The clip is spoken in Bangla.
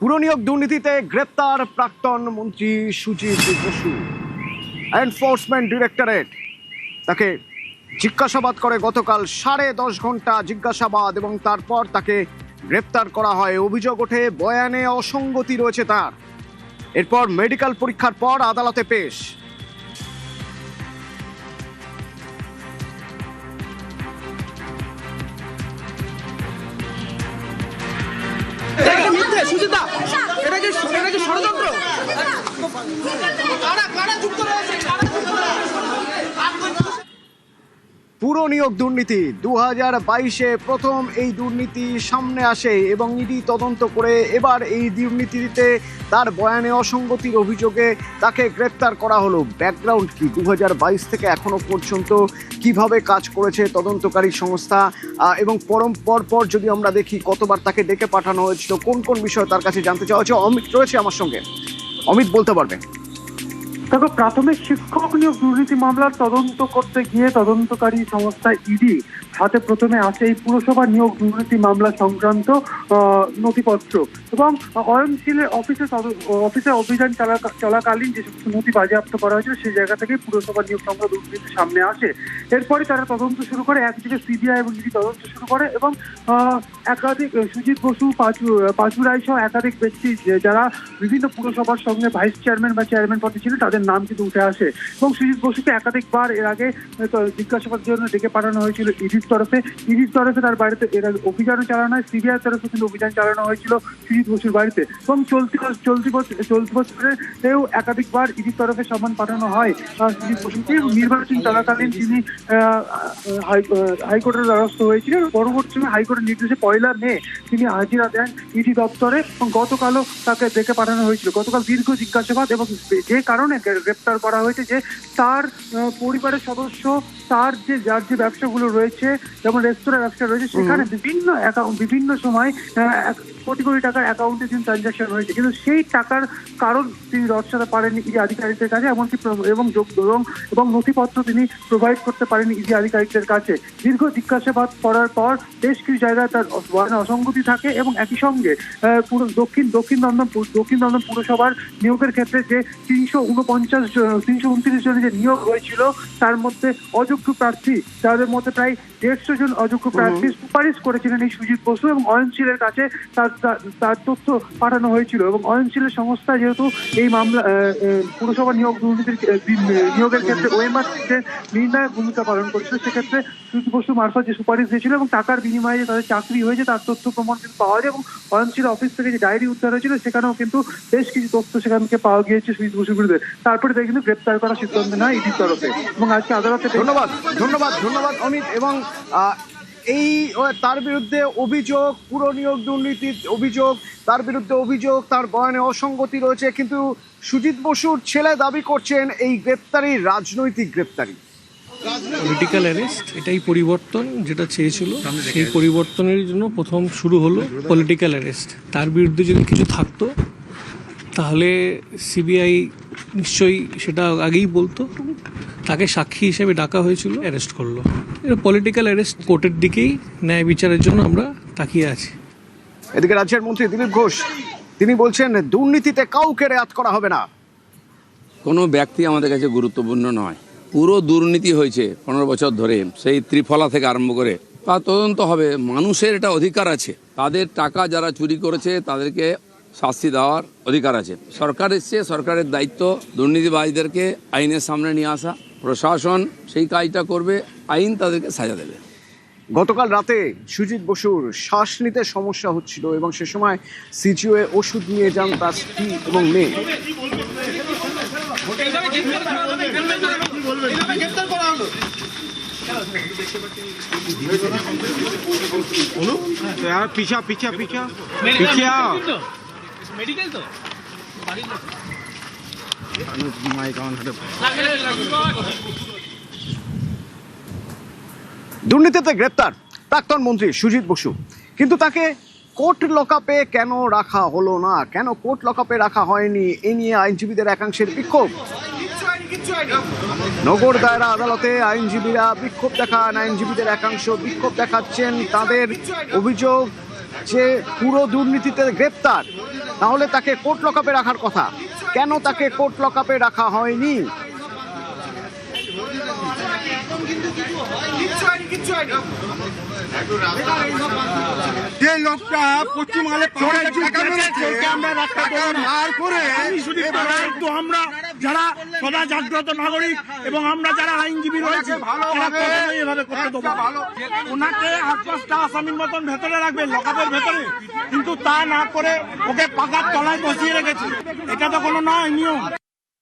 পুরনিয়োগ দুর্নীতিতে গ্রেপ্তার প্রাক্তন মন্ত্রী সুজিত বসু। এনফোর্সমেন্ট ডিরেক্টরেট তাকে জিজ্ঞাসাবাদ করে গতকাল 10.5 ঘন্টা জিজ্ঞাসাবাদ এবং তারপর তাকে গ্রেপ্তার করা হয়। অভিযোগ ওঠে বয়ানে অসঙ্গতি রয়েছে তার। এরপর মেডিকেল পরীক্ষার পর আদালতে পেশ। পুরো নিয়োগ দুর্নীতি 2022-এ প্রথম এই দুর্নীতি সামনে আসে এবং ইডি তদন্ত করে এবার এই দুর্নীতিতে তার বয়ানে অসঙ্গতির অভিযোগে তাকে গ্রেপ্তার করা হলো। ব্যাকগ্রাউন্ড কি, 2022 থেকে এখনো পর্যন্ত কিভাবে কাজ করেছে তদন্তকারী সংস্থা এবং পর যদি আমরা দেখি কতবার তাকে ডেকে পাঠানো হয়েছিল, কোন কোন বিষয় তার কাছে জানতে চাওয়া হয়েছে। অমিত রয়েছে আমার সঙ্গে, অমিত বলতে পারবেন। দেখো, প্রাথমিক শিক্ষক নিয়োগ দুর্নীতি মামলার তদন্ত করতে গিয়ে তদন্তকারী সংস্থা ইডি হাতে প্রথমে আসে এই পুরসভা নিয়োগ দুর্নীতি মামলা সংক্রান্ত নথিপত্র এবং অয়নশীলের অফিসে অভিযান চলাকালীন যে সমস্ত নথি বাজেয়াপ্ত করা হয়েছিল সেই জায়গা থেকে পুরসভা নিয়োগ সংক্রান্ত দুর্নীতি সামনে আসে। এরপরে তারা তদন্ত শুরু করে, একদিকে সিবিআই এবং ইডি তদন্ত শুরু করে এবং একাধিক সুজিত বসু, পাঁচু রায় সহ একাধিক ব্যক্তি যারা বিভিন্ন পুরসভার সঙ্গে ভাইস চেয়ারম্যান বা চেয়ারম্যান পদে ছিলেন তাদের নাম কিন্তু উঠে আসে এবং সুজিত বসুকে একাধিকবার এর আগে জিজ্ঞাসাবাদের জন্য ডেকে পাঠানো হয়েছিল ইডির তরফে তার বাড়িতে এর আগে অভিযানও চালানো হয়। সিবিআই তরফে কিন্তু অভিযান চালানো হয়েছিল সুজিত বসুর বাড়িতে এবং চলতি বছরেও একাধিকবার ইডির তরফে সম্মান পাঠানো হয় সুজিত বসুকে। নির্বাচন চলাকালীন তিনি হাইকোর্টের দ্বারস্থ হয়েছিলেন। পরবর্তী সময় হাইকোর্টের নির্দেশে 1 মে তিনি হাজিরা দেন ইডি দপ্তরে এবং গতকালও তাকে ডেকে পাঠানো হয়েছিল। গতকাল দীর্ঘ জিজ্ঞাসাবাদ এবং যে কারণে গ্রেপ্তার করা হয়েছে যে তার পরিবারের সদস্য, তার যার যে ব্যবসাগুলো রয়েছে, যেমন রেস্তোরাঁ ব্যবসা রয়েছে, সেখানে বিভিন্ন সময় কোটি কোটি টাকার অ্যাকাউন্টে তিনি ট্রানজাকশন হয়েছে, কিন্তু সেই টাকার কারণ তিনি দর্শাতে পারেননি ইডি আধিকারিকদের কাছে, এমনকি এবং নথিপত্র তিনি প্রোভাইড করতে পারেননি ইডি আধিকারিকদের কাছে। দীর্ঘ জিজ্ঞাসাবাদ করার পর বেশ কিছু জায়গায় তার অসঙ্গতি থাকে এবং একই সঙ্গে পুরো দক্ষিণ দমদম পুরসভার নিয়োগের ক্ষেত্রে যে 329 জনের যে নিয়োগ হয়েছিল তার মধ্যে অযোগ্য প্রার্থী, তাদের মধ্যে প্রায় 150 জন অযোগ্য প্রার্থী সুপারিশ করেছিলেন এই সুজিত বসু এবং অয়নশীলের কাছে তার তথ্য পাঠানো হয়েছিল এবং অয়নশীলের সংস্থা যেহেতু এই মামলা পুরসভা নিয়োগের ক্ষেত্রে ওএমআর নির্ণায়ক ভূমিকা পালন করছিল, সেক্ষেত্রে সুজিত বসু মারফত যে সুপারিশ দিয়েছিল এবং টাকার বিনিময়ে যে তাদের চাকরি হয়েছে তার তথ্য প্রমাণ কিন্তু পাওয়া যায় এবং অয়নশীল অফিস থেকে যে ডায়েরি উদ্ধার হয়েছিল সেখানেও কিন্তু বেশ কিছু তথ্য সেখান থেকে পাওয়া গিয়েছে সুজিত বসুর বিরুদ্ধে। তারপরে তাকে কিন্তু গ্রেপ্তার করার সিদ্ধান্ত নেয় ইডির তরফে এবং আজকে আদালতে। ধন্যবাদ অমিত। এবং এই তার বিরুদ্ধে অভিযোগ, পুরো নিয়োগ দুর্নীতির অভিযোগ, তার বিরুদ্ধে অভিযোগ তার বয়ানে অসঙ্গতি রয়েছে, কিন্তু সুজিত বসুর ছেলে দাবি করছেন এই গ্রেপ্তারি রাজনৈতিক গ্রেপ্তারি, পলিটিক্যাল অ্যারেস্ট। এটাই পরিবর্তন যেটা চেয়েছিল, সেই পরিবর্তনের জন্য প্রথম শুরু হলো পলিটিক্যাল অ্যারেস্ট। তার বিরুদ্ধে যদি কিছু থাকতো তাহলে সিবিআই নিশ্চয়ই সেটা আগেই বলতো। তাকে সাক্ষী হিসেবে ডাকা হয়েছিল, অ্যারেস্ট করলো। এটা পলিটিক্যাল অ্যারেস্ট। কোর্টের দিকেই ন্যায় বিচারের জন্য আমরা তাকিয়ে আছি। এদিকে রাজ্যের মন্ত্রী দিলীপ ঘোষ তিনি বলছেন দুর্নীতিতে কাউকে রেয়াত করা হবে না। কোনো ব্যক্তি আমাদের কাছে গুরুত্বপূর্ণ নয়। পুরো দুর্নীতি হয়েছে 15 বছর ধরে, সেই ত্রিফলা থেকে আরম্ভ করে তা তদন্ত হবে। মানুষের এটা অধিকার আছে, তাদের টাকা যারা চুরি করেছে তাদেরকে শাস্তি দেওয়ার অধিকার আছে। সরকার এসছে, সরকারের দায়িত্ব দুর্নীতিবাজদেরকে আইনের সামনে নিয়ে আসা। প্রশাসন সেই কাজটা করবে, আইন তাদেরকে সাজা দেবে। গতকাল রাতে সুজিত বসুর শ্বাস নিতে সমস্যা হচ্ছিল এবং সে সময় সিজিওয়ে ওষুধ নিয়ে যান তার স্ত্রী এবং মেয়ে। দুর্নীতিতে গ্রেপ্তার প্রাক্তন মন্ত্রী সুজিত বসু, কিন্তু তাকে কোর্ট লকআপে কেন রাখা হলো না, কেন কোর্ট লকআপে রাখা হয়নি, এ নিয়ে আইনজীবীদের একাংশের বিক্ষোভ। নগর দায়রা আদালতে আইনজীবীরা বিক্ষোভ দেখান, আইনজীবীদের একাংশ বিক্ষোভ দেখাচ্ছেন। তাদের অভিযোগ যে পুরো দুর্নীতিতে গ্রেপ্তার তাহলে তাকে কোর্ট লকআপে রাখার কথা, কেন তাকে কোর্ট লকআপে রাখা হয়নি? যে লোকটা পশ্চিমবাংলায় মার করে কিন্তু আমরা যারা সদা জাগ্রত নাগরিক এবং আমরা যারা আইনজীবী রয়েছে এভাবে করতে দেবো ওনাকে 8-5টা আসামির মতন ভেতরে রাখবে লকআপের ভেতরে, কিন্তু তা না করে ওকে পাকার তলায় বসিয়ে রেখেছে। এটা তো কোনো নয় নিয়ম।